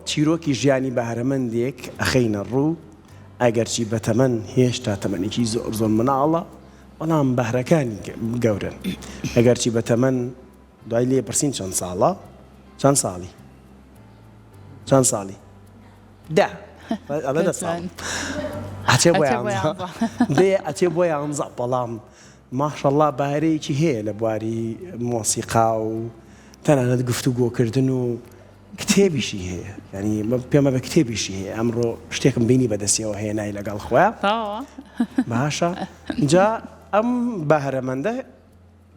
چیرۆکی ژیانی بەهرەمەندێک ئەخەینە ڕوو ئەگەرچی بەتەمەن هێشتا تەمەنێکی زۆر مناڵە بەڵام بەهرەکانی گەورن ئەگەرچی بەتەمەن دوای لێ پرسین چەند ساڵە چەند ساڵی دا ئەڵە دە ساڵ ئەچێ بۆ دێ ئەچێ بۆ یانزە بەڵام ماشەڵڵا بەهرەیەکی هەیە لە بواری مۆسیقا و تەنانەت گفتوگۆکردن و کتێبیشی هەیە ینی پێمە بە کتێبیشی هەیە ئەمڕۆ شتێکم بینی بەدەستیەوە هێنای لەگەڵ خۆیان باشە جا ئەم بەهرەمەندە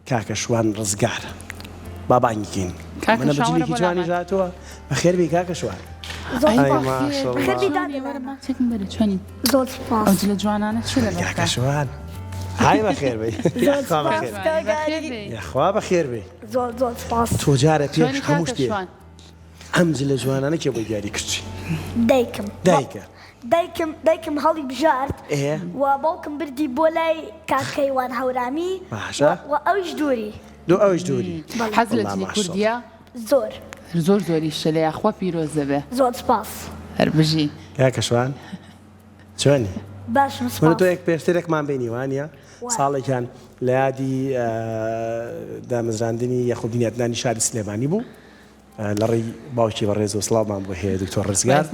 کاکەشوان ڕزگارە بابانگیکەین منە بەجێکی جوانی ژاتووە بەخێربی کاکەشوان لە جوانانە چ لە کاکەشوان هاي بخير بي يا اخوا بخير بي تو جارة بيش هموشتي أمزل جوانا كي بوي دياري كرتي دايكم هالي بجارت وبوكم بردي بولاي كاكيوان هورامي وأوش دوري أوش دوري حزلت كردية زوري الشلي أخوا بيروزة به زود سباس هربجي ياك شوان شواني باش مسباس من تو يك بيشترك مع بيني وانيا صالح كان لادي دامزراندني ياخذ بنياتنا شارع سليماني بو لڕی باوکی بەڕێز و سڵاومان بۆ هەیە دکتۆر ڕزگار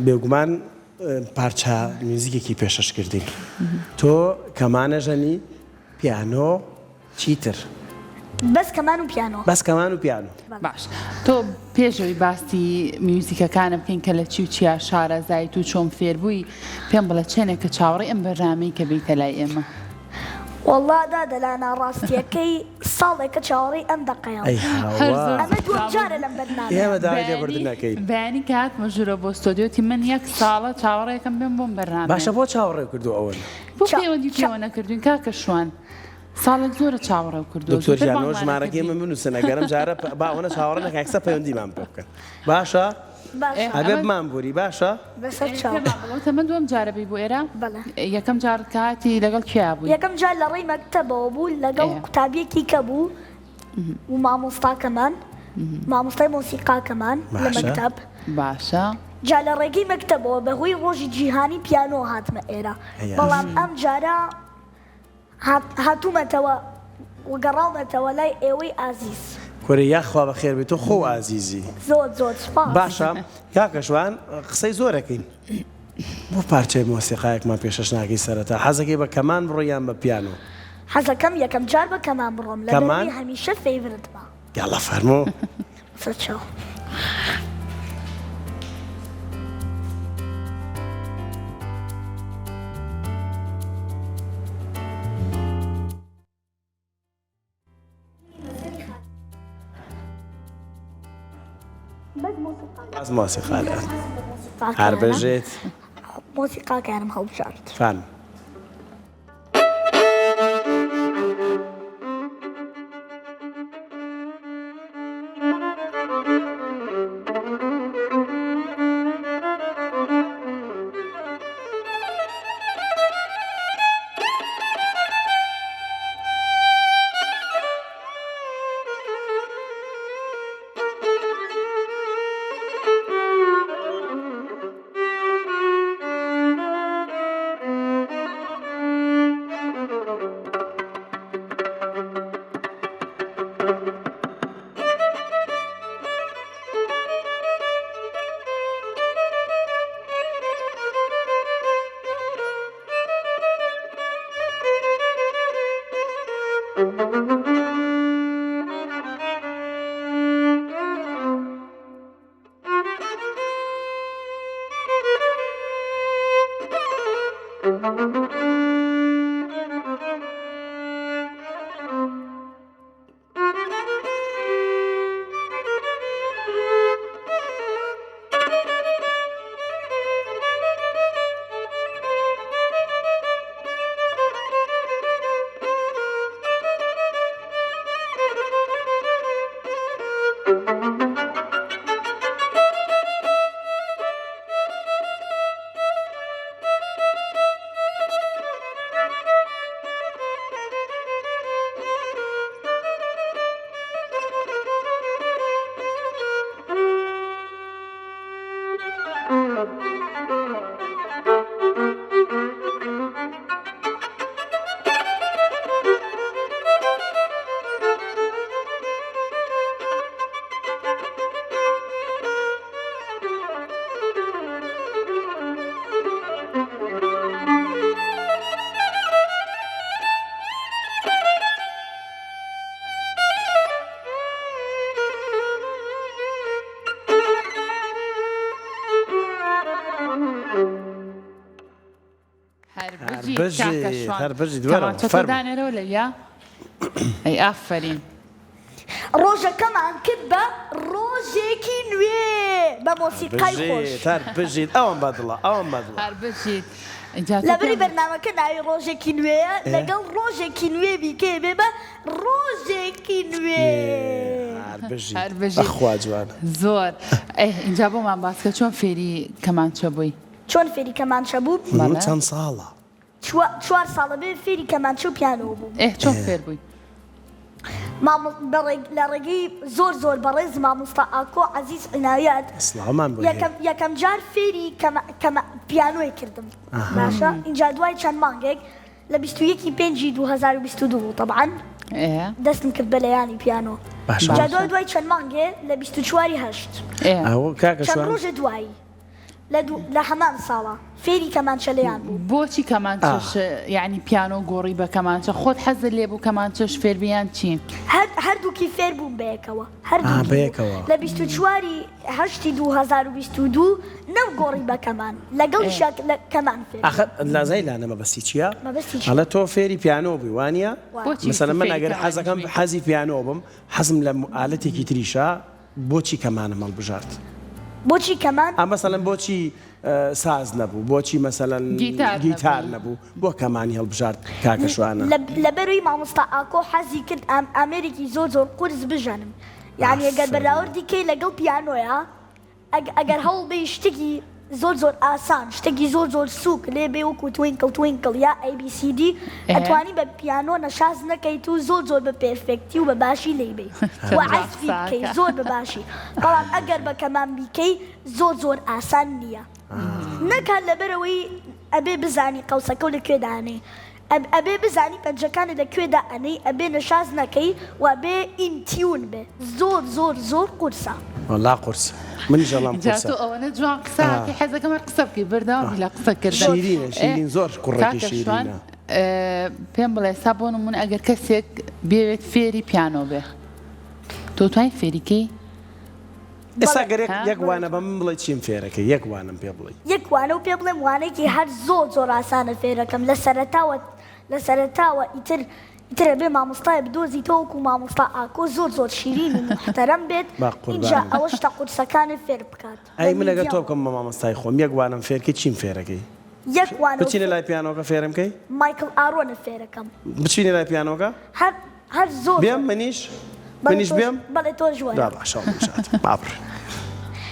بێگومان پارچە میوزیکێکی پێشەش کردین تۆ کەمانەژەنی پیانۆ چیتر بەس کەمان و پیانۆ باش تۆ پێشەوەی باسی میوزیکەکانە بکەین کە لە چی و چیا شارەزایت و چۆن فێربووی پێم بڵێ چێنێکە چاوەڕێی ئەم بەرنامەی کە بیتە لای ئێمە والله دادلانا راستيكي صالك شاوري ام دقيقه اما دوم جاره لم برنامج يا مدايا بردنا كي باني كات مجرو بو استوديو من يك صاله شاوري كم بين بوم برنامج باشا بو شاوري كردو اول بو بيودي كيوانا كردون كاكشوان صاله زوره شاوري كردو دكتور جانوش ماركي من سنه گرم جاره با وانا شاورنا كاكسا بيوندي مام بك باشا حبيب مامبوري باشا بس تشاو تمام دوم جاربي بو إيرا يا كم جار كاتي لقال كيابو يا كم جار لري مكتبه وبو لقال كتابي كيكبو ومع مصطفى كمان مع مصطفى موسيقى كمان لمكتب باشا جار لري مكتبه بهوي روجي جيهاني بيانو هات ما إيرا بلام أم جارا هاتو متوا وقرانا تولاي إيوي عزيز كوريا خوا بخير بيتو خو عزيزي زود سپاس باشا كاكشوان قسەی زۆرەکەین بۆ پارچەی مۆسیقایەک ما پێشەش ناکەی سەرەتا حەزەکەی بە کەمان بڕۆیان بە پیانۆ حەزەکەم یەکەم جار بە کەمان بڕۆم لەبەری هەمیشە فەیڤرتمە یاڵا فەرمۆ سەرچاو از موسیقى الآن هربجت موسيقى كان هو بشارت فن هربجي دوره فرمان ولا يا اي افرين روجا كمان كبه روجيكي نوي بموسيقى خوش هربجي اوان بدلا هربجي لبري برنامج كنا روجيكي نوي لقل روجيكي نوي بيكي بيبا روجيكي نوي هربجي اخوا جوان زور انجابو من باسكت شون فيري كمان شبوي شون فيري كمان شبوب چەند ساڵە چوار ساڵە بێ فێری کەمانچە و پیانۆ بوو چۆن فێر بووی لە ڕێگەی زۆر بەڕێز مامۆستا ئاکۆ عەزیز عنایەت یەکەم جار فێری پیانۆی کردم باشە اینجا دوای چەند مانگێک لە 21 پێنجی 2022 طبعاً دەستم کرد بە لەیانی پیانۆ اینجا دوای چەند مانگێ لە 24 هەشت چەند ڕۆژە دوایی لە هەمان ساڵە فێری کەمانچە لێیان بوو بۆچی کەمانچەش یعنی پیانۆ گۆڕی بە کەمانچە خۆت حەزت لێ بوو کەمانچەش فێربیان چی؟ هەردووکی فێر بووم بەیەکەوە لە 24 هەشتی 2022 نەوگۆڕی بە کەمان لەگەڵ کەمان فێر لازای لانە مەبەستی چییە؟ هەڵە تۆ فێری پیانۆ بووی وانە؟ مەسەلەن من ئەگەر حەزەکەم حەزی پیانۆ بم حەزم لە ئالەتێکی تریشە بۆچی کەمانم هەڵبژارد؟ بۆچی کەمان؟ مەسەلەن بۆچی ساز نەبوو بۆچی مەسەلەن گیتار نەبوو بۆ کەمانی هەڵبژارد کاکە شوانە لەبەروی مامۆستا ئاکۆ حەزی کرد ئەمریکی زۆر قورس بژەنم یعنی ئەگەر بەراوردی کەی لەگەڵ پیانۆیە ئەگەر هەوڵبێ شتێکی زۆر ئاسان شتێکی زۆر سووک لێ بێ وەکو توینکڵ یا ABCD ئەتوانی بە پیانۆ نەشاز نەکەیت و زۆر بە پێرفێکتی و بە باشی لێ بێ و عەزفی بکەی زۆر بە باشی بەڵام ئەگەر بە کەمان بیکەی زۆر ئاسان نییە نەکات لەبەرەوەی ئەبێ بزانی قەوسەکە و لەکوێ دانێ ئەبێ بزانی پەنجەکانی لەکوێدا ئەنەی ئەبێ نەشاز نەکەی و بێ ئینتیون بێ زۆر قورسە والله قرص من جلام قرص جاتو أنا جوان قصة حزة كمان قصة كي بردام بلا قصة كردم شيرين زور كرة شيرين بيم بلا سابون من أجر كسيك بيت فيري بيانو به توتاين فيري كي ئێستا گەرێک یەک وانە بە من بڵێ چیم فێرەکە یەک وانم پێ بڵێ یەک وانە و پێ بڵێم وانێکی هەر زۆر ئاسانە فێرەکەم لە سەرەتاوە ئیتر بێ مامۆستای بدۆزیتەوە وەکو مامۆستا ئاکۆ زۆر شیرین و محتەرەم بێت اینجا ئەوەش تا قورسەکانت فێر بکات ئەی من ئەگەر تۆ بکەم بە مامۆستای خۆم یەک وانم فێرکەی چیم فێرەکەی یەک وانە بچینە لای پیانۆکە فێرم کەی مایکل ئارۆنە فێرەکەم بچینە لای پیانۆکە هەر زۆر بێم منیش بێم بەڵێ تۆ ژوەرە باشە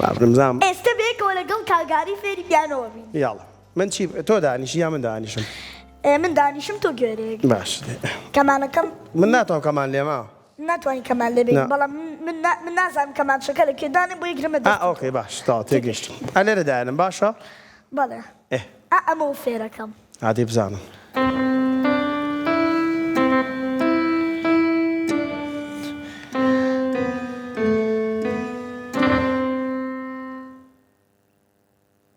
بابڕم زام ئێستا بێکەوە لەگەڵ کاگاری فێری پیانۆوە بین یاڵە من چی تۆ دانیشی یا من دانیشم من دانیشم تۆ گوێرەیەک باش کەمانەکەم من ناتوانم کەمان لێمە ناتوانین کەمان لێ بێت بەڵام من نازانم کەمانچەکە لەکوێ دانێ بۆ یەکرمە دەست ئۆکەی باش تا تێگەیشتم لێرە دایانم باشە بەڵێ ئەمە فێرەکەم عادی بزانم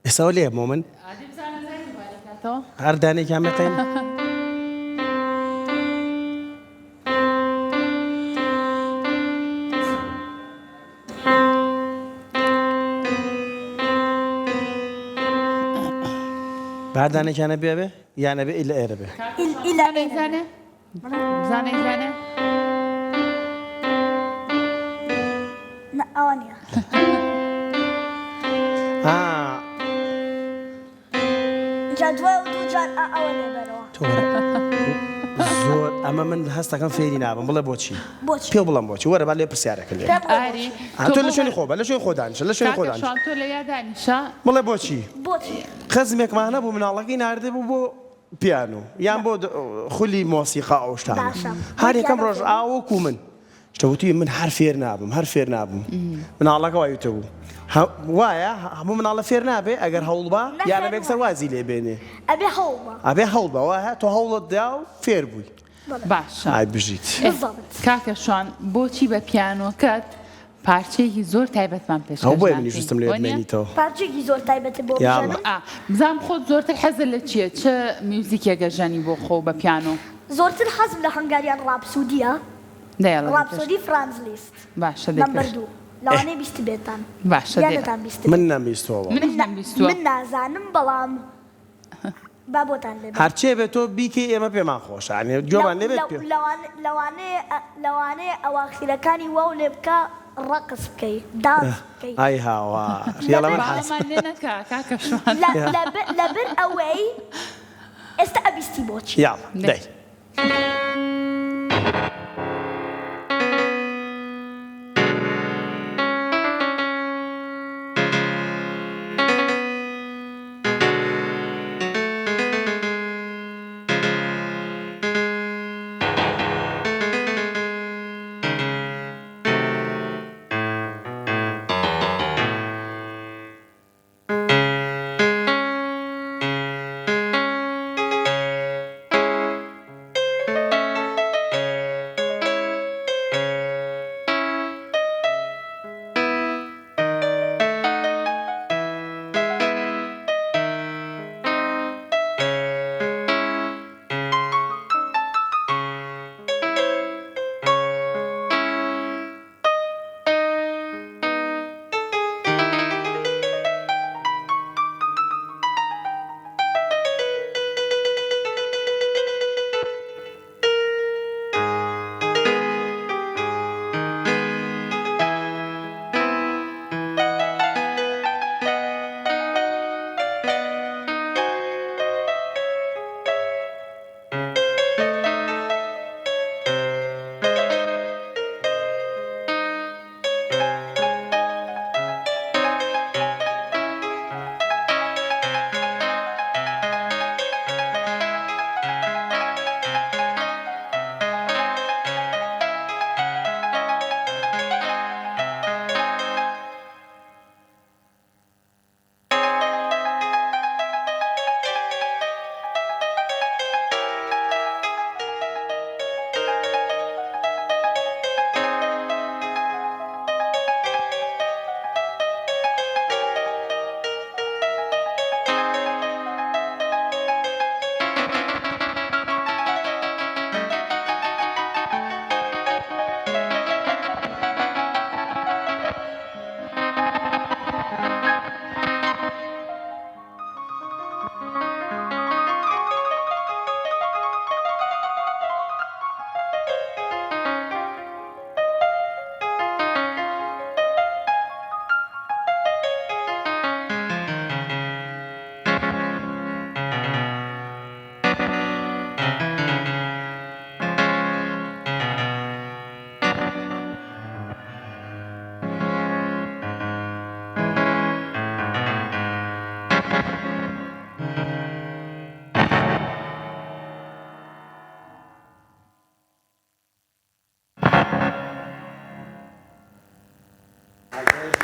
ئێستا لێ بۆ من هەر دانێکیان بێتین بعدانێکیانە بێ یانە بێ لە ئێرە بێ بزانێ ئەوە نییە زۆر ئەمە من هەستەکەم فێری نابم بڵێ بۆچی پێ بڵم بۆچی وەرە با لێ پرسیارەکە لێ تۆ لە شوێنی خۆ بە لە شوێن خۆدانیشە لە شوێن خۆدانیشە تۆ لە یادانیشە بڵێ بۆچی خەزمێکمانە بوو مناڵەکەی ناردێ بوو بۆ پیانۆ یان بۆ خولی مۆسیقا ئەو شتانە هەر یەکەم ڕۆژ ئاوەکو من توتي من حرفير نابم حرفير نابم من الله قوي تو وايا هم من الله فير نابي اگر هول با يعني بيكسر وازي لي بيني ابي هول با واه تو هول داو فير بوي باشە هاي بژیت کاکە شوان بۆچی بە پیانۆکەت پارچەیەکی زۆر تایبەتمان پێش ئەو بۆیە منیش ویستم لێ بمێنیتەوە پارچێکی زۆر تایبەتە بۆ بژێنم بزانم خۆت زۆرتر حەزت لە چییە چه میوزیکێکە ژەنی بۆ خۆ بە پیانۆ زۆرتر حەزم لە هەنگاریان ڕاپسودیە ڕاپسۆدی فرانز لیست باشە نمبەر 2 لەوانەیە بیست بێتان باشە یانتان بیست من نەبیستەوە من نازانم بەڵام با بۆتان لێ هەرچێ بێت تۆ بیکەی ئێمە پێمان خۆشە جۆمان لێبێت پێ لەوانەیە ئەواخیرەکانی واو لێ بکە ڕقس بکەی داز بکەی ئای هاوا یاڵە من حەز لێ نەکا کاکە شوان لەبەر ئەوەی ئێستا ئەبیستی بۆچی یاڵ دەی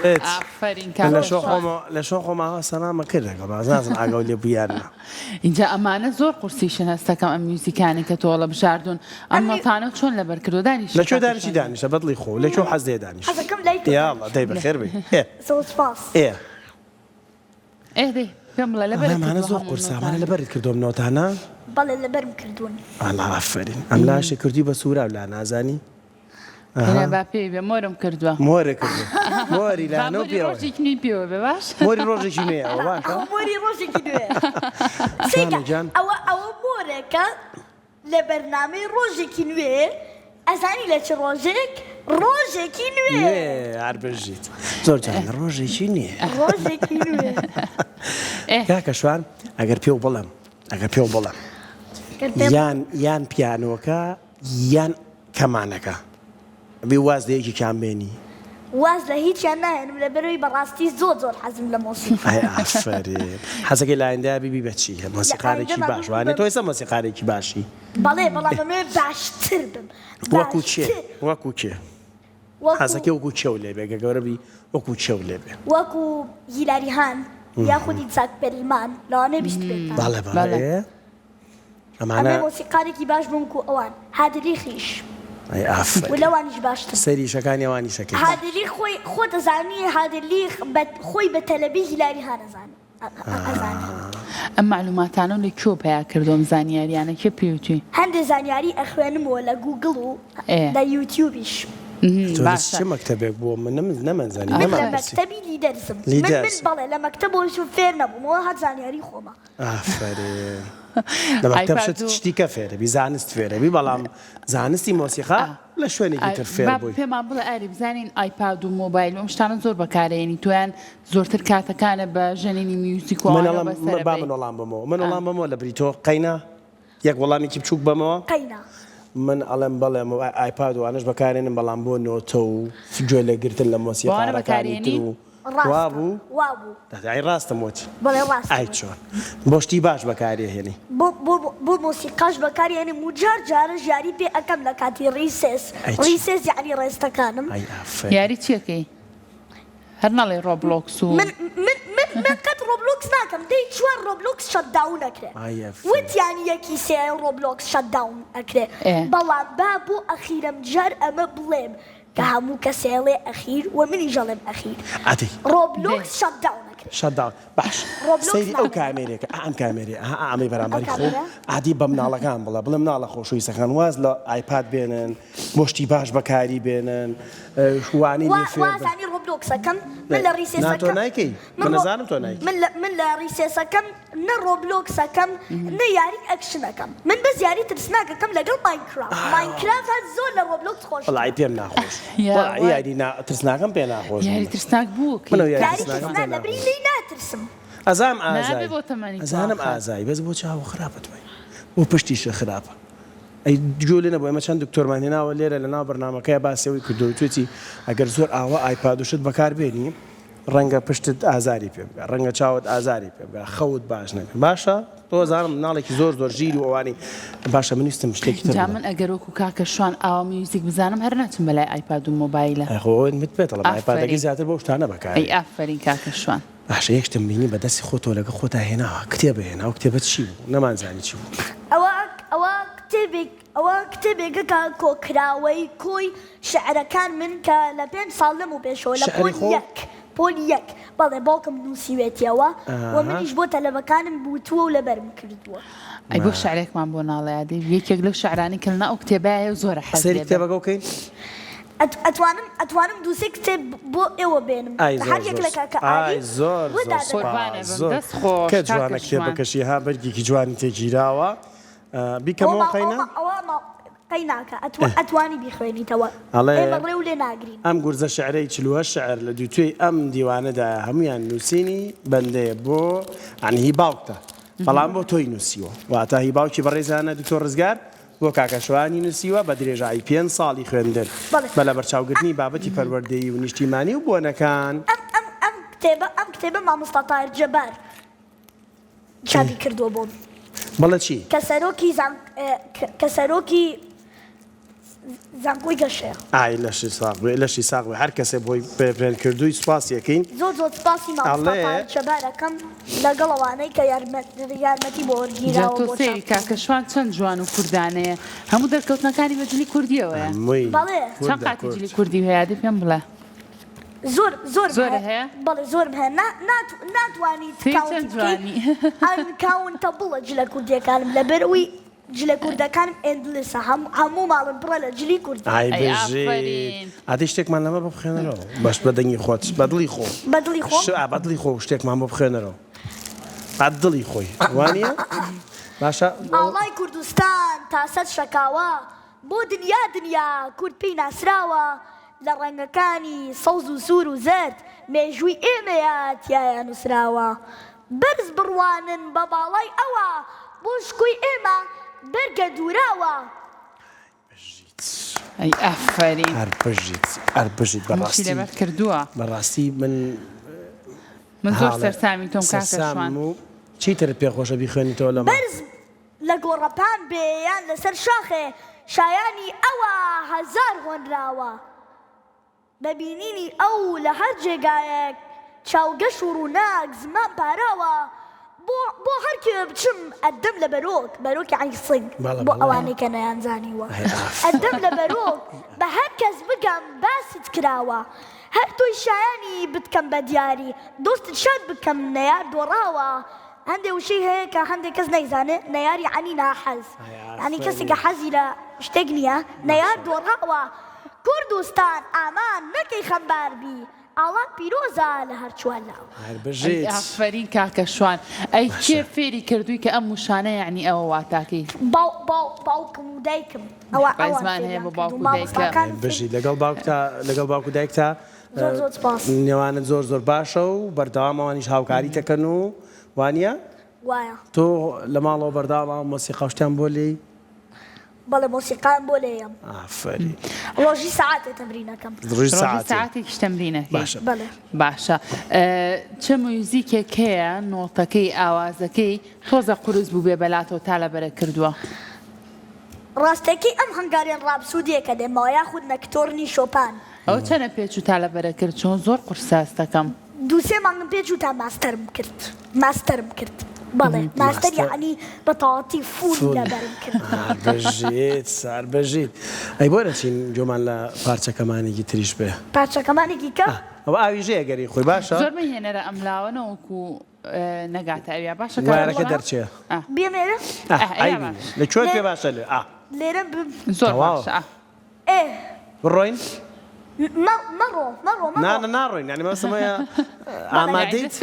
ئافرین لە شۆ خۆماوە سەلامە کردەکە بازازم ئاگەو لێ بویانە اینجا ئەمانە زۆر قورسیشن هەستەکەم ئەم میوزیکانی کە تۆڵە بژاردون ئەم نۆتانە چۆن لەبەر کردو دانیش لەکوێ دانیشی دانیشە بەدڵی خۆ لەکوێ حەز دێ دانیش یاڵە دەی بەخێر بێ ئێدێ پێم بڵێ لەبەرمانە زۆر قورسامانە لەبەرت کردۆم نۆتانە بەڵێ لەبەرم کردوون ئەڵا ئافرین ئەم لاشی کوردی بە سوورا لا نازانی با پێی بێ مۆرم کردووە مۆرە کردو مۆری لاانە پێوە ڕۆژێکی پێوە بێ باش مۆری ڕۆژێکی نوێەوە باشە مۆری ڕۆژێکی دوێ جان ئەوە مۆرێکە لە بەرنامەی ڕۆژێکی نوێ ئەزانی لە چ ڕۆژێکی نوێ هەر بژیت زۆر جان ڕۆژێکی نییە ڕۆژێکی نوێ کاکە شوان ئەگەر پێو بڵم ئەگەر پێو بڵم یان پیانۆکە یان کەمانەکە بێ واز لەیەکی کامبێنی واز لە هیچیان نایەنم لەبەرەوەی بەڕاستی زۆر حەزم لە مۆسیقی ئافرین حەزەکەی لایەندای بیبی بەچی مۆسیقارێکی باش وانێ تۆ ئێستا مۆسیقارێکی باشی بەڵێ بەڵام ئەمێ باشتر بم وەکو چێ حەزەکە وەکو چێو لێ بێ گەورەبی وەکو چێو لێ بێ وەکو هیلاریهان یاخودی چاک پەریمان لەوانەیە بیست بێت بەڵێ بەڵێ ئەمە ئەمانە مۆسیقارێکی باش بوون و ئەوان هادری خیش ئەی ئافرین و لەوانیش باشتر سەریشەکانی ئەوانی شەکەی هادری خۆ دەزانی هادرلی خۆی بە تەلەبی هیلاریهان ئەزانێ ئەم معلوماتانە لە کۆ پیا کردوم زانیاریانە کێ پێوتی هەندێک زانیاری ئەخوێنمەوە لە گوگڵ و لە یوتیوبیش چ مەکتەبێک بووە من نەمەزانی من لە مەکتەبی لیدەرزم من بەڵێ لە مەکتەبەوە فێر نەبوومەوە هەر زانیاری خۆمە ئافرین لە مەکتەب شتیکە فێرەبی زانست فێرەبی بەڵام زانستی مۆسیقا لە شوێنێکی تر فێر بووی پێمان بڵێ ئاری بزانین ئایپاد و مۆبایل و ئەم شتانە زۆر بەکارێنی تویان زۆرتر کاتەکانە بە ژەنینی میوزیک و من وەڵام بمەوە من وەڵام بمەوە لە بریتۆ قەینا یەک وەڵامێکی بچووک بمەوە قەینا من ئەڵێم بەڵێم ئایپاد وانش بەکارێنم بەڵام بۆ نۆتە و گوێ لەگرتن لە مۆسیقارەکانی تر و وابوو دەی ڕاستم وتی بەڵێ ڕاست ئای چۆن بۆ شتی باش بەکارێهێنی بۆ مۆسیقاش بەکارێنم و جارە ژیاری پێ ئەەکەم لە کاتی ڕیسێس یعنی ڕێستەکانم یاری چیەکەی هەر ناڵێ ڕۆبلۆکس و من قەت ڕۆبلۆکس ناکەم دەی چوار ڕۆبلۆکس شەتداون ئەکرێ وتیانی یەکی سێ ڕۆبلۆکس شەتداون ئەکرێ بەڵام با بۆ ئەخیرم جار ئەمە بڵێم کە هەموو کەسێڵێ ئەخیر و منی ژەڵێم ئەخیر ڕۆبلۆکس شەتداون شەتداون باش سەیری ئەو کامێرێکە ئەم کامێری ئەمەی بەرامبەری خۆ عادی بە مناڵەکان بڵێ بڵێم مناڵە خۆشویستەکان واز لە ئایپاد بێنن بۆ شتی باش بەکاری بێنن شوانی وازانی ڕۆبلۆکسەکەم من لە ڕیسێسەکەم نایکەی من نەزانم تۆ نایکەی من لە ڕیسێسەکەم نە ڕۆبلۆکسەکەم نە یاری ئەکشنەکەم من بەس یاری ترسناکەکەم لەگەڵ ماینکرافت هەر زۆر لە ڕۆبلۆکس خۆش وڵای پێم ناخۆش یاری ترسناکەم پێ ناخۆش یاری ترسناک بوو لەبری لی ناترسم ئەزام ئازای ئەزانم ئازایی بەس بۆ چاوە خراپەت بۆ پشتیشە خراپە ئەی گوێ لێ نەبوو ئێمە چەند دکتۆرمان هێناوە لێرە لە ناو بەرنامەکەی باسیەوەی کردو توێتی ئەگەر زۆر ئاوا ئایپادوشت بەکاربێنی ڕەنگە پشتت ئازاری پێ بگە ڕەنگە چاوت ئازاری پێ بگە خەوت باش نەبێت باشە تۆ زانم مناڵێکی زۆر ژیر و ئەوانی باشە منویستم شتێکی تر من ئەگەر وەکو کاکە شوان ئاوا میوزیک بزانم هەر ناچم بەلای ئایپاد و مۆبایلە خۆ متبێتەڵ ئایپادەکەی زیاتر بۆ شتانە بەکار ئەی ئافرین کاکە شوان باشە یەکشتم بینی بەدەستی خۆتۆ لەگە خۆتا هێناوە کتێبە هێنا و کتێبەت چی بوو نەمانزانی چی بوو ئەوە کتێبێکەکە کۆکراوەی کۆی شعرەکان من کە لە 5 ساڵ لەم و پێشەوە لە پۆلی یەک بەڵێ باوکم نووسیوێتیەوە و منیش بۆ تەلەبەکانم بوتووە و لەبەرم کردووە ئەی بۆ شعرێکمان بۆ ناڵێ یەکێک لەو شعرانی کردنا ئەو کتێبایە زۆرە حەزێری کتێبەکە بکەین ئەتوانم دووسێ کتێب بۆ ئێوە بێنم هەر یەک لە کاکە ئالی زۆر کە جوانە کتێبەکەشی ها بەرگێکی جوانی تێگیراوە بیکەمەوە قەینا قەیناکە ئەتوانی بیخوێنیتەوە ئێمە ڕێو لێ ناگرین ئەم گورزە شعرەی چلووە شعر لە دووتوێی ئەم دیوانەدا هەمویان نووسینی بەندەیە بۆ عنی هی باوکتە بەڵام بۆ تۆی نووسیوە واتە هی باوکی بەڕێزانە دکتۆر ڕزگار بۆ کاکەشوانی نووسیوە بە درێژایی 5 ساڵی خوێندن بە لە بەرچاوگرتنی بابەتی پەروەردەیی و نیشتیمانی و بۆنەکان ئەم کتێبە مامۆستا تاهیر جەبار چاپی کردووە بۆم بەڵێ چی کە سەرۆکی زانکۆی گەشەیە لەشی ساغ هەر کەسێ بۆی پێپێن کردووی سوپاس یەکەین زۆر سوپاسی مامۆستا جەبارەکەم لەگەڵەوانەی کە یارمەتی بۆ وەرگیراوە تۆ سێری کاکەشوان چەند جوان و کوردانەیە هەموو دەرکەوتنەکانی بەجلی کوردیەوەیە بەڵێ چەند قاتی جلی کوردی هەیە دی پێم بڵێ زۆر هەیە بەڵێ زۆر هەیە ناتوانیت کاونتە بڵە جلە کوردیەکانم لەبەرەوەی جلە کوردەکانم ئێندلسە هەموو ماڵم پڕە لە جلی کوردی ئادی شتێکمان لەمە بە بخێنەرەوە باش بەدەنگی خۆت بەدڵی خۆ شتێکمان بۆ بخێنەرەوە بەدڵی خۆی وانە باشە ئاڵای کوردستان تاسەد شەکاوە بۆ دنیا کورد پێی ناسراوە لە ڕەنگەکانی سەوز و سوور و زەرد مێژووی ئێمەیە تایە نووسراوە بەرز بڕوانن بە باڵای ئەوە بۆ شکوی ئێمە بەرگە دووراوە ئەی ئافرین هەربژیت بەڕاستی من زۆر سەرسامی تۆم کاکەشوان چیتر پێخۆشە بیخوێنیتەوە لەمە بەرز لە گۆڕەپان بێ یان لەسەر شاخێ شایانی ئەوە هەزار هۆنراوە دەبینینی ئەو لە هەر جێگایەک چاوگەش و ڕووناک زمان پاراوە بۆ هەرکێ بچم ئەدەم لە بەرۆک یعنی سنگ بۆ ئەوانەی کە نەیانزانیوە ئەدەم لە بەرۆک بە هەر کەس بگەم باست کراوە هەر تۆی شایانی بتکەم بە دیاری دۆستت شاد بکەم نەیار دۆڕاوە هەندێک وشەی هەیە کە هەندێک کەس نەیزانێت نەیاری یعنی ناحەز یعنی کەسێکە حەزی لە شتێک نییە نەیار دۆڕاوە کوردستان ئامان نەکەی خەمباربی ئاڵان پیرۆزە لە هەر چوارلاوە ئافرین کاکە شوان ئەی کێ فێری کردووی کە ئەم وشانە یعنی ئەوە واتاکەی باوکم و دایکم زمان هەیە بۆ باوک و دایکە بژی لەگەڵ باوک و دایکتا زۆر سپاس نێوانت زۆر باشە و بەردەوامەوانیش هاوکاری دەکەن و وانە وایە تۆ لە ماڵەوە بەرداوام مۆسیقا شتیان بۆ لێی بەڵێ مۆسیقان بۆ لێیەم ئافرین ڕۆژی سەعاتێ تەمرینەکەم ڕۆژی ساعتێکیش تەمرینەکەی باشە باشە چه موزیکێک هەیە نۆتەکەی ئاوازەکەی تۆزە قورس بوو بێ بەلاتەوە تا لەبەرە کردووە ڕاستەکەی ئەم هەنگاریان ڕابسوودیەکە دێمەوە یاخود نەکتۆرنی شۆپان ئەو چەنە پێچ و تا لەبەرە کرد چۆن زۆر قورساس دەکەم دووسێ مانگم پێچ و تا ماستەرم کرد بەڵێ ماستەر یعنی بە تەواتی فول لەبەرم کرد سار بەژیت ئەی بۆ دەچین جۆمان لە پارچەکەمانێکی تریش بێ پارچەکەمانێکی کە ئەو ئاویژەیە گەری خۆی باشە زۆر هێنەرە ئەملاوەنەوەکو نەگاتە ئەویا باشە وارەکە دەرچێ بێمێرە لەکوێ پێ باشە لێ لێرە زۆر باشە بڕۆین مەڕۆ ناڕۆین ینی مەسەمەیە ئامادەیت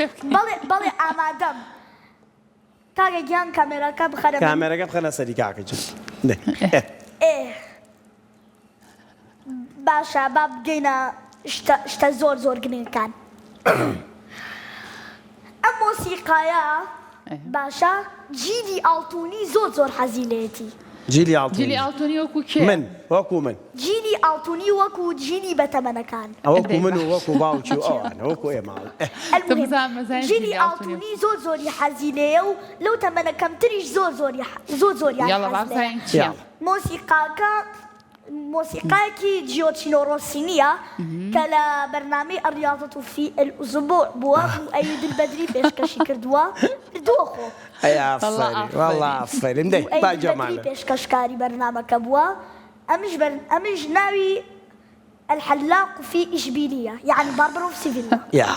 بەڵێ ئامادەم کاگە گیان کامێرەکە بخەرە کامێرەکە بخەنە سەری کاکەجە باشە با بگەینە شتە زۆر گرنگەکان ئەم مۆسیقایە باشە جیلی ئاڵتوونی زۆر حەزی لێتی جیلی ئاڵتوونی وەکو کێ من وەکو من جیلی ئاڵتوونی وەکو جینی بەتەمەنەکان ئەوەکو من و وەکو باوکی و ئەوانە وەکو ئێماڵ جیلی ئاڵتوونی زۆری حەزی لێیە و لەو تەمەنە کەمتریش زۆریان مۆسیقایەکی جیۆچینۆ ڕۆسینیە کە لە بەرنامەی ئەڕیاضەت و فی الئوزبوع بووە و ئەی دلبەدری پێشکەشی کردووە دۆخۆ ئەفرین دەی با جەمالە پێشکەشکاری بەرنامەکە بووە ئەمش ناوی الحلاق في إشبيلية يعني باربرا في سيفيلا يلا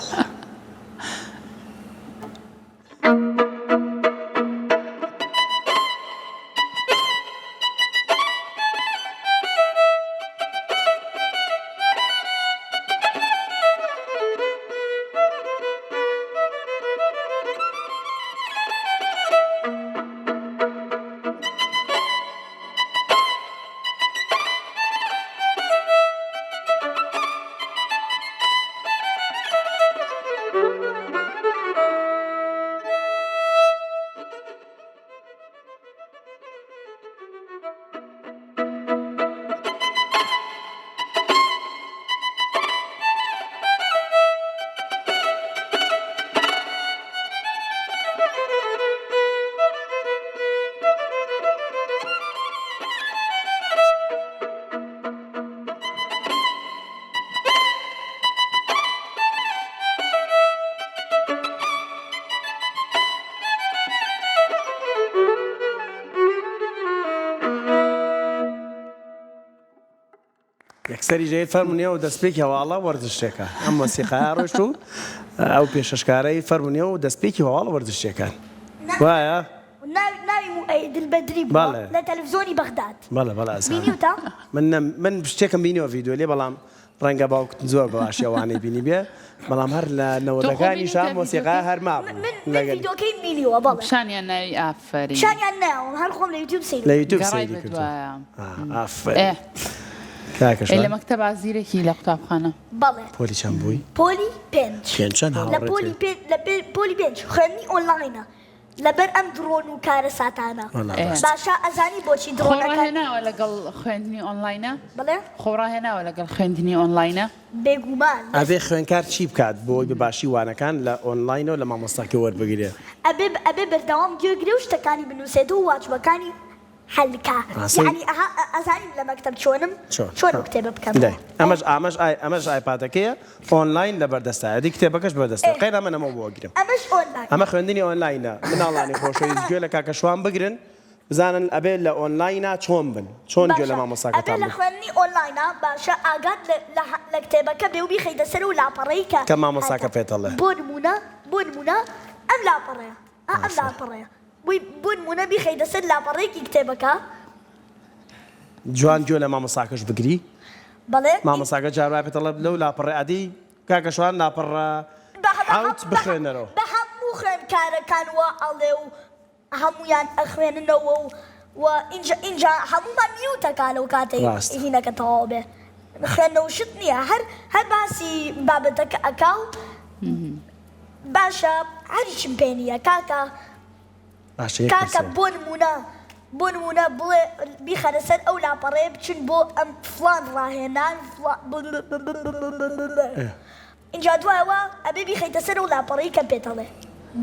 یەکسەری ژێت فەرمونیە و دەستپێکی هەواڵە وەرزشتێکە ئەم مۆسیقایە ڕۆشت و ئەو پێشەشکارەی فەرمونیە و دەستپێکی هەواڵە وەرزشتێکان وایە ناوی دلبەدری بووە لە تەلەڤیزۆنی بەغداد بینیوتە من شتێکم بینیوە ڤیدیۆ لێ بەڵام ڕەنگە باوکت زۆر بەواشیەوانەی بینی بێ بەڵام هەر لە نەوەدەکانی شام مۆسیقای هەرما بوو ڤیدیۆکەی بینیوە بەڵێ شانیان ناوی ئافرین شانیان ناوە هەر خۆم لە یوتیوب سەیری لە یوتیوب سەیری کردووە ئافرین لە مەکتەبا زیرێکی لە قوتابخانە بەڵێ پۆلی چەند بووی؟ پۆلی پێنج لە پۆلی پێنج خوێندنی ئۆنلاینە لەبەر ئەم درۆن و کارە ساتانە باشە ئەزانی بۆچی خۆڕاهێناوە لەگەڵ خوێندنی ئۆنلاینە بڵێ خۆڕاهێناوە لەگەڵ خوێندنی ئۆنلاینە بێگومان ئەبێ خوێندکار چی بکات بۆی بەباشی وانەکان لە ئۆنلاینەوە لە مامۆستاکە وەربگرێت ئەبێ بەردەوام گوێگرێ و شتەکانی بنووسێت و واجبەکانی حلكا يعني أزاني لما كتبت شلون أكتب بكم أمش آيبادك أونلاين لبردسته هذه كتابكش بردسته قينا من ما بوقرم أمش أونلاين أما خوندني أونلاين من الله نخوش يزجوا لك كشوان بقرن زانن أبي لا أونلاين شون بن شون جل ما مساك أبي لخواني أونلاين باشا أقعد لكتابك بيوبي خيد سلو لا بريكا كما مساك فيت الله بون منا أم لا بريا أم لا بريا بون منا بيخيد سل لا بريك كتابك جوان جل ما مساكش بقري بله ما مساك جاروا فيت الله لو لا بري عادي كشوان لا برا عود بخينرو بحمو خن كان وعلو هميان أخوان نو وإنجا همو ما ميوتا قالوا كاتي هنا كتابه خلنا وشتني هر باسي بابتك أكاو باشا هري شمبانيا كاكا بون منا بيخرسن أو لا بريب شن بو أم فلان راهنان إنجا دوا أبي بيخيتسن ولا بريكا بيتله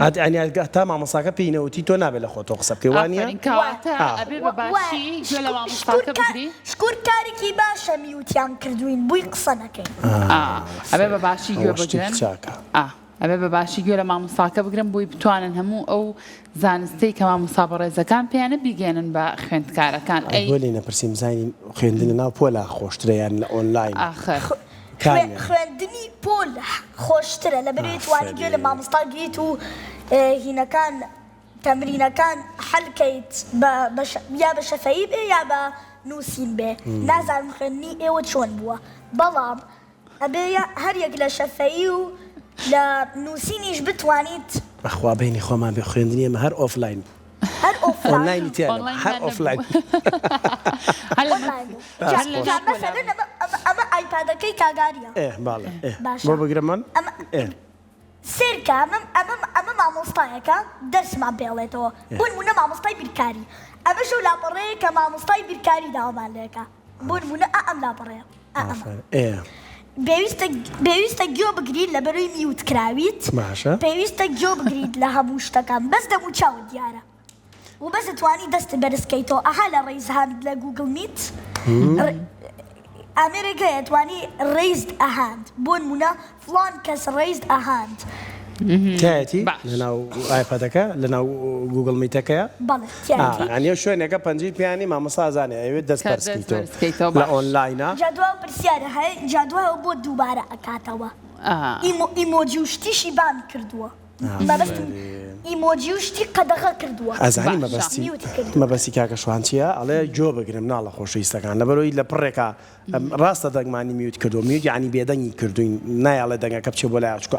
هاد يعني تا ما مساك بينا وتيتو نابل خو تقصب كوانيا أبي بباشي جل ما مساك بقري شكور كاركي باشا ميوتيان كردوين بوي قصنا كين أبي بباشي جل بقرن أبي بباشي جل ما مساك بقرن بوي بتوانن همو أو زانستي كمان مسابرة إذا كان بيانا بيجينن بخنت كارا كان أي بولينا برسيم زين خيندنا نا بولا خوشتري يعني أونلاين آخر خوندني بول خوشتره لبريت واني جل ما مستاقيتو هنا كان تمرين كان حلكيت يا بشفايب يا بنوسين به نازل مخني ايه وشون بوا بلام ابي هر يقلا شفايو لا نوسينيش بتوانيت اخوا بيني خو ما بخوندني ما هر اوفلاين اونلاين تاعنا هر اوفلاين هلا مثلا اما ايباد كي كاغاريا بالا بابا جرمان سيركا اما مع مستايكا درس مع بيلتو بون منا مع مستاي بالكاري اما شو لا بريكا مع مستاي بالكاري داو مالكا بون منا ام لا بريا بيوستك جو بقريد لبروي ميوت كراويت ماشا بيوستك جو بقريد لها بوشتكام بس دمو تشاو ديارة وبس تواني دست برسكيتو أحالا ريز هاند لجوجل ميت أمريكا تواني raised a hand بون منا فلان كاس raised a hand تأتي لنا آيبادك لنا جوجل ميتك بله تأتي يعني شو إنك بنجيب يعني ما مسازاني أيوة دست برسكيتو لا أونلاين جدول برسيارة هاي جدول وبود دوباره أكاتوا إيموجي وشتيشي بان كردوا ما بس إيموجي وشتي قدغة كردوا أزعني ما بس كاكا شو هانتيا على جو بقرم نالا خوش يستكان لبروي لبركا راست دق ماني ميوت كردو ميوت يعني بيدني كردوين ناي على دقة كبشة ولا أشكو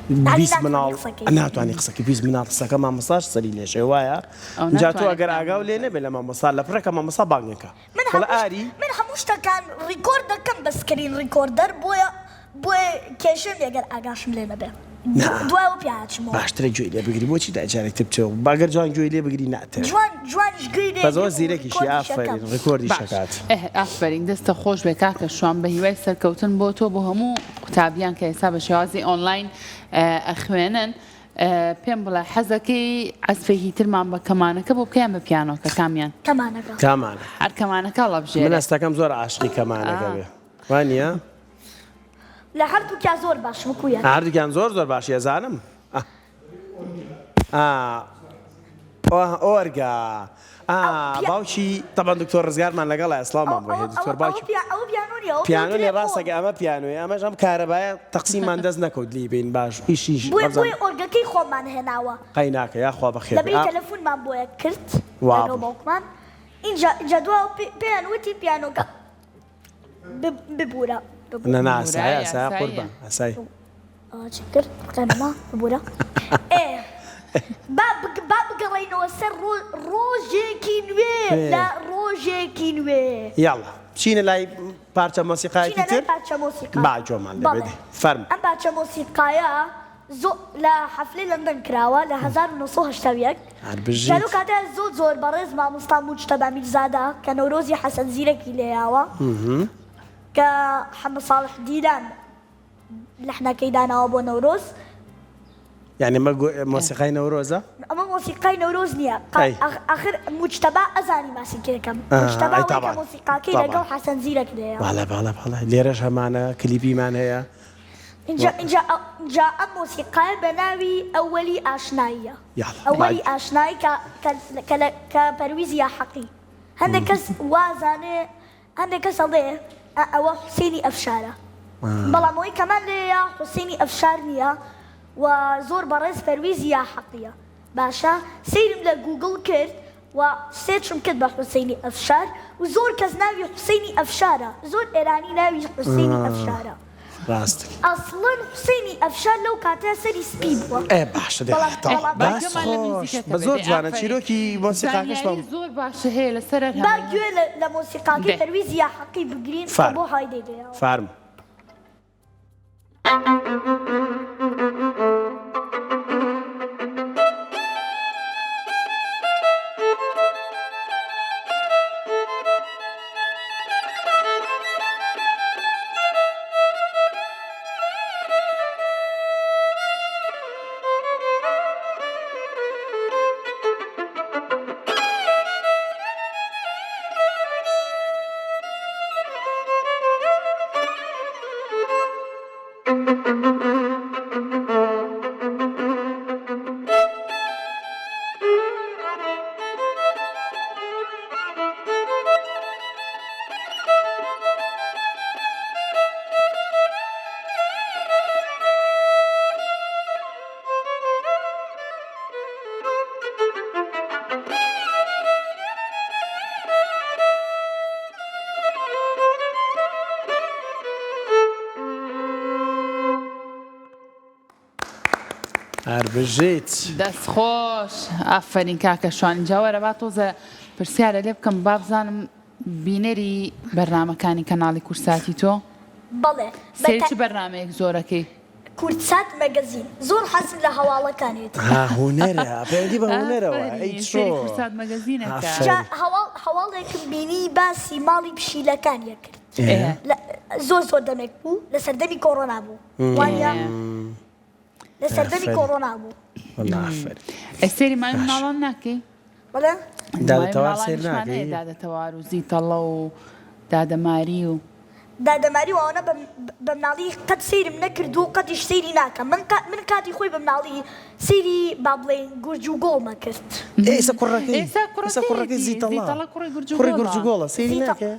بيس منال أنا تواني قصك بيس منال سكا ما مصاش صلي ليش هوايا جاتو أجر أجاو لينا بلا ما مصال لبركا ما مصاب بانيكا ولا آري من حموشتا كان ريكوردر كم بس كرين ريكوردر بويا كيشن يجر أجاش لينا به دواء وبيعش مو باشتري جويلي بقري بوشي ده جاري تبتو باقر جوان جويلي بقري نعتر جوان جويلي فزو زيرك شي آفرين ريكوردي شكات آفرين دست خوش بكاك شوان بهواي سركوتن بوتو بهمو قتابيان كيساب شوازي أونلاين أخوانن بيان بلا حزكي عزفيه تلمان بكمانك بو بكيان ببيانو كاميان كمان عاد كمانك الله بجيري من استكم زور عشقي كمانك وانيا لا حردو كيا زور باش بكويا عردو كان زور باش يا زانم أورجا باوشي طبعا دكتور رزقار ما لقى اسلام ابو دكتور باوشي او بيانو راسك اما بيانو اما جام كهرباء تقسيم اندز نكود لي بين باش ايش بوي اورجا كي خو من هناوا قيناك يا اخو بخير لبي تليفون ما بويا كرت واو بوكمان ان جدوا بيانو تي بيانو ببورا انا اساي قربان اساي شكر تمام ببورا ايه باب قرينو سر روجي كينوي لا روجي كينوي يلا شين لاي بارشا موسيقى كتير بارشا موسيقى بعد جمال بدي فرم ام بارشا موسيقى زو لا حفله لندن كراوا ل 1908 قالوا كاتا زور برز مع مستعموج تبع ميرزادا كانوا روزي حسن زيركي لياوا كحمد صالح ديدان اللي احنا كيدانا ابو نوروز يعني موسيقى نوروزة؟ أما موسيقى نوروز نيا أي. آخر مجتبى أزاني ماسك كم أي مجتبى طبعاً. موسيقى كي طبعاً. لقوا حسن زيرك ده بلا ليرجها معنا كليبي معنا هي جاء موسيقى بناوي أولي آشنائية يلا أولي آشنائي كبرويزيا حقي هندكس وازانه هندكس عليه أو حسيني أفشارة بلا موي كمان ليا حسيني أفشار نيا وزور برز برويزيا حقية باشا سيرم لجوجل كرت وسيرشم كتب حسيني أفشار وزور كز ناوي حسيني أفشارة زور إيراني ناوي حسيني أفشارة راستك اصلا حسيني افشار لو كاتها سري سبيد ايه باش بس خوش بزور جوانا تشيروكي موسيقى كشبه زور باش هي لسرها باقي لموسيقى كي ترويزيا حقي بجرين ابو هايدي فارم هربجيت دەست خۆش ئافرین کاکە شوان جاوەرە با تۆزە پرسیارە لێ بکەم با بزانم بینەری بەرنامەکانی کەناڵی کورساتی تۆ بەڵێ سێری چ بەرنامەیەک زۆرەکەی کورسات مەگەزین زۆر حەزم لە هەواڵەکانێت هونەرە پێدی بە هونەرەوە ئەی سێری چۆ کورسات مەگەزینەکە هەواڵێکم بینی باسی ماڵی پشیلەکانیە کرد زۆر دەمێک بوو لە سەردەمی کۆڕۆنا بوو وانە لە سەردەمی کۆڕۆنا بوو سێری مای مناڵان ناکەی بەڵێ دادەتەوار سێر ناکەی دادەتەوار و زیتەڵە و دادەماری و دادەماری وانە بە مناڵی قەت سیرم نەکرد و قەتیش سەیری ناکەم من کاتی خۆی بە مناڵی سیری با بڵێن گورج و گۆڵمە کرد ئێستا کوڕەکەی زیتەڵە کوڕی گورج و گۆڵە سێری ناکە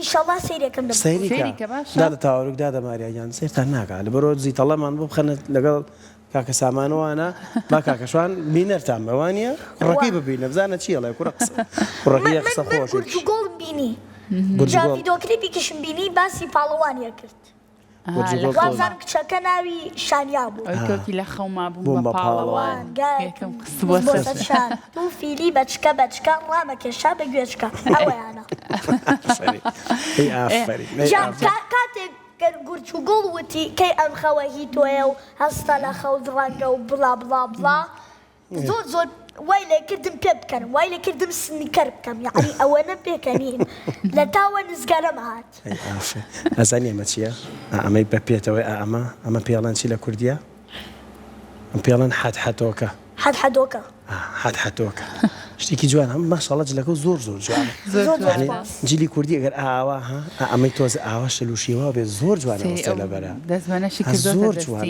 ئیشەڵا سەیرێکم سەیریکە باشە دادەتاوارک دادەماریان سێرتان ناکات لە بەرۆ زیتەڵەمان بۆ بخەنە لەگەڵ کاکە سامانەوانە با کاکەشوان بینەرتان بەوانە کوڕەکەی ببینە بزانە چیەڵێ کوڕەکەی قسە خۆش گورج و گۆڵم بینی گورج و گۆڵ ڤیدۆکلیپی کشم بینی باسی پاڵەوانیە کرد وازانم کچەکە ناوی شانیا بوو ئەوی کەوتی لە خەوما بووم بووم بە بە پاڵەوان یەکەم قسە بۆ سەر شان و فیلی بەچکە ڕامەکێشا بە گوێچکە ئەوەیانە کاتێک گورج و گۆڵ وتی کەی ئەم خەوە هی تۆیە و هەستە لە خەو دڕەنگە و بڵا بڵا بڵا زۆر وای لێ کردم پێ بکەن وای لێ کردم سنیکەر بکەم یعنی ئەوەنە پێکەنیم لە تاوە نزگارەم هات ئەزانی ئەمە چییە؟ ئەمەی بە پێێتەوەی ئەمە پێڵەن چی لە کوردیە؟ ئەم پێڵەن حەدحەتۆکە حەدحەدۆکە حەدحەتۆکە شتێکی جوان هەم ماشەڵە جلەکە زۆر جوانە جلی کوردی ئەگەر ئاوا ئەمەی تۆزە ئاوا شەلوشیەوە بێ زۆر جوانە وەستە لەبەرە دەستمەنەشی زۆر جوان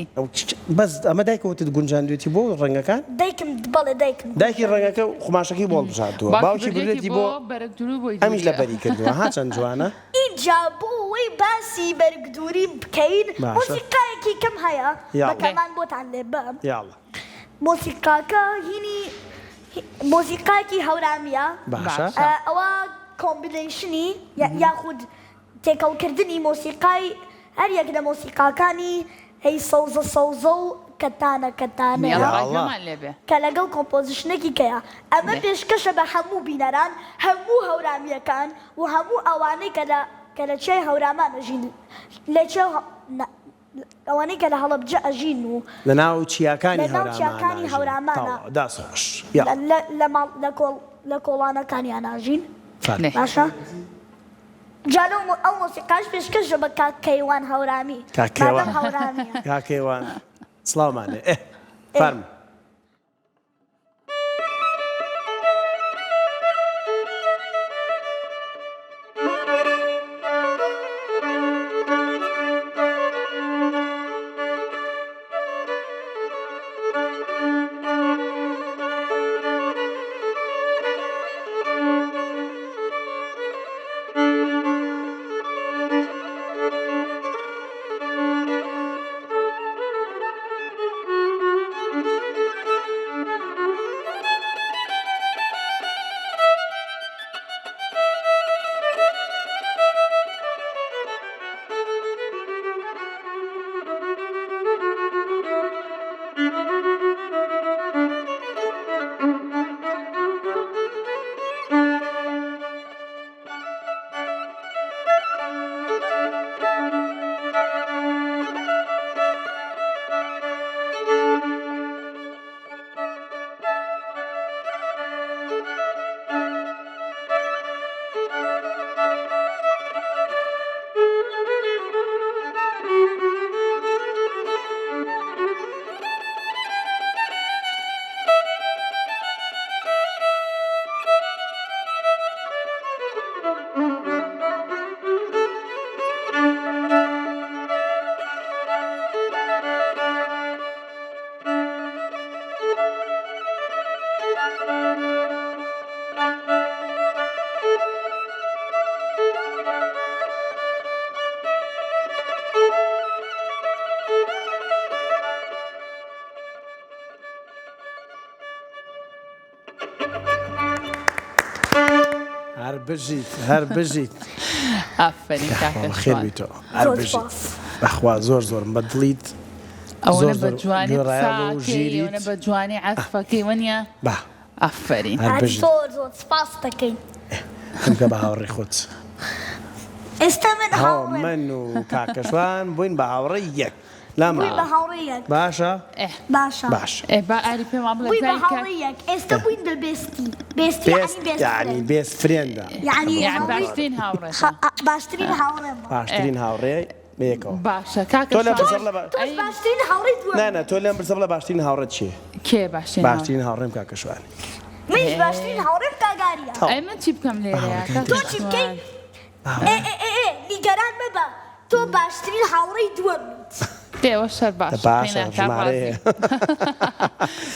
بەس ئەمە دایکەوتت گونجاندوێتی بۆ ڕەنگەکان دایکم بەڵێ دایکم دایکی ڕەنگەکە خماشەکەی بۆ بژاردووە باوکی بردێتی بۆ ئەمیش لە بەری کردووە ها چەند جوانە اینجا بۆەوەی باسی بەرگدووری بکەین مۆسیقایەکی کەم هەیە بەکەمان بۆتان لێ بەم یاڵە مۆسیقاکە هینی مۆسیقایەکی هەورامیە باشە ئەوە کۆمبینیشنی یاخود تێکەڵکردنی مۆسیقای هەر یەک لە مۆسیقاکانی هەی سەوزە و کەتانە کە لەگەڵ کۆمپۆزیشنێکی کەیە ئەمە پێشکەشە بە هەموو بینەران هەموو هەورامیەکان و هەموو ئەوانەی کە لە چێ هەورامان ئەژین لە چێ ئەوانەی کە لە هەڵەبجە ئەژین و لە ناو چیاکانی هەورامانە داسۆش لە کۆڵانەکانیان ئاژین باشە جانە ئەو مۆسیقاش پێشکەشە بە کاکەیوان هەورامی کاکەیوان سڵاومانێ فەرمو. هەر بژیت ئافرین کاکە خێر شوان بیتەوە هەر بژیت بەخوا زۆر زۆرم بە دڵیت ئەوەنە زۆر بە جوانی گوێڕایەڵ و قساکەی ژیریت. ئەوەنە بە جوانی عەزفەکەی وەنیە با ئافرین هەر بژیت زۆر سپاس دەکەین خمکە بە هاوڕێی خۆت ئێستا من هاو هاوڕێم من و کاکەشوان بووین بە هاوڕێی یەک بووی بە لامە هاوڕێیەک باشە باشە باش با ئاری پێم وام بڵێ بووی بە زای کە هاوڕێیەک ئێستا بووین بە بێستی بێستی بێست یعنی بێست فرێندە یعنی باشترین هاوڕێتە باشترین هاوڕێم باشترین هاوڕێ بەیەکەوە باشە کاکە تۆ لەم شوان پرسە بڵە تۆش باشترین هاوڕێ دووە نانە تۆ لەم پرسە بڵە باشترین هاوڕێت چیە کێ باشترین باشترین هاوڕێم کاکەشوانی منیش باشترین هاوڕێم کاگاریە ئەی من چی بکەم لێرەیە تۆ چی بکەی نیگەران مەبە تۆ باشترین هاوڕێی دووەمیت پێوە شەر باش باشە ژمارەیە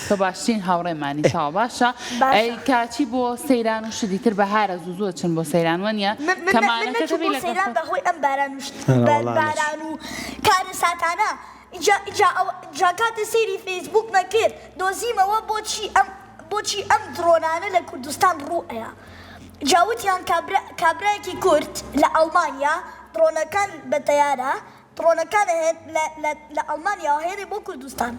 تۆ باشترین هاوڕێمانی تاوە باشە ئەی کاچی بۆ سەیران و شدیتر بەهارە زوو زۆر چن بۆ سەیران وەنیە کەمانەکە من بۆ سەیران بەهۆی ئەم باران و کارە ساتانە جا کاتە سەیری فەیسبوک نەکرد دۆزیمەوە بۆچی ئەم درۆنانە لە کوردستان ڕوئەیە جاوتیان کابرایەکی کورد لە ئەڵمانیا درۆنەکان بە تەیارە درۆنەکان لە ئەڵمانیا هێنێ بۆ کوردستان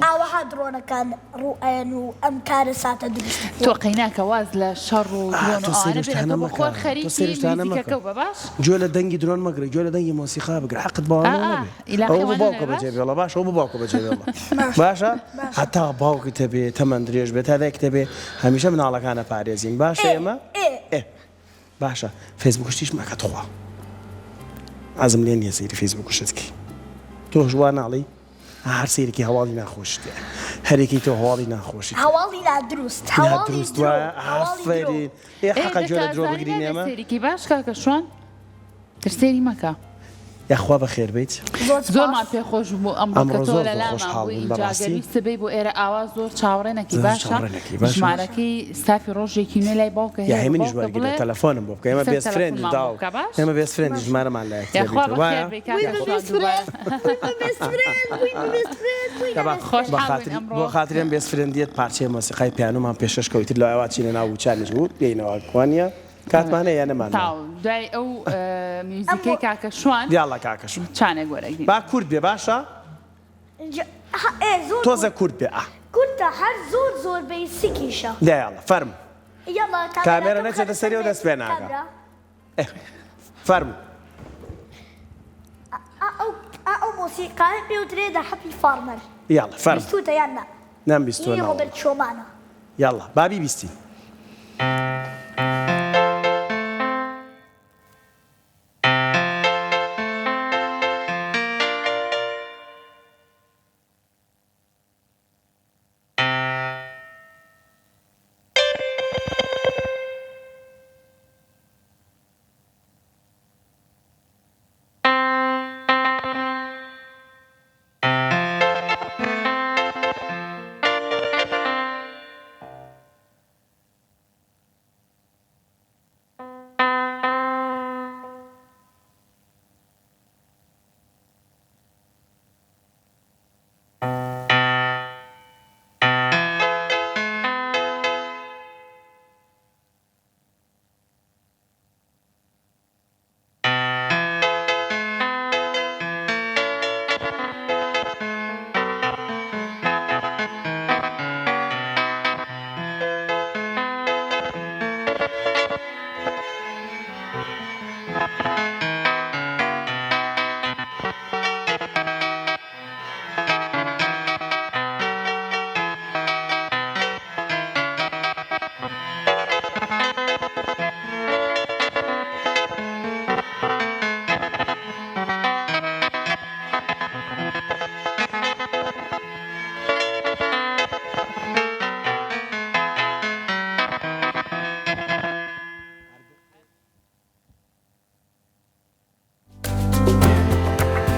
ئاوەها درۆنەکان ڕوئەن و ئەم کارە ساتە دروست تۆ قەیناکە واز لە شەڕ و درۆن و ئاوانە بێنێتەوە بۆ خۆر خەریکی میوزیکەکە و بەباش گوێ لە دەنگی درۆن مەگرە گوێ لە دەنگی مۆسیقا بگرە حەقت باوە ئەو باوکە بەجێ بێڵە باش ئەو باوکە بەجێ بێڵە باشە هەتا باوکت هەبێ تەمەند درێژ بێت تا دایکت هەبێ هەمیشە مناڵەکانە پارێزین باشە ئێمە باشە فەیسبووک شتیش مەکەت خوا عزم لێ نییە سەیری فەیسبووک شتکی تۆ ژوان ناڵی هەر سەیرێکی هەواڵی ناخۆشتێ هەرێکی تۆ هەواڵی ناخۆشی هەواڵی نادروست نادروست وایە ئافرین حەقا گوێ لە درۆ بگرین ئێمە سەیرێکی باش کاکە شوان ترسێری مەکە یاخوا بەخێر بیت زۆرمان پێخۆش بوو ئەمڕۆکە تۆ لە لامان بوو ئینجاگەویستە بێ بۆ ئێرە ئاوا زۆر چاوەڕێنێکی باشە ژمارەکەی ستافی ڕۆژێکی نوێ لای باوکە یا هێ منیش وەرگی لە تەلەفۆنم بۆ بکە ئێمە بێست فرێندی داو ئێمە بێست فرێندی ژمارەمان لایە بۆ خاترێن بێست فرێندیت پارچەیە مۆسیقای پیانۆمان پێشەش کەوتر لە ئەوا چینە ناو چالش بوو بێینەوە کوانە کاتمانە یان نەمان دوای ئەو میوزیکەی کاکە شوان دیاڵە کاکەش چانێک وەرەگرین با کورد بێ باشە تۆزە کورد بێ کورتە هەر زۆر بیسیکیشە دیاڵە فەرم کامێرە نەچێتە سەری و دەست پێ ناکە فەرم ئەو مۆسیقای پێوترێ دە حەپی فارمەر یاڵە فەرم بیستوتە یان نا نەمبیستوە ڕۆبەرت شۆمانە یاڵە بابی بیستی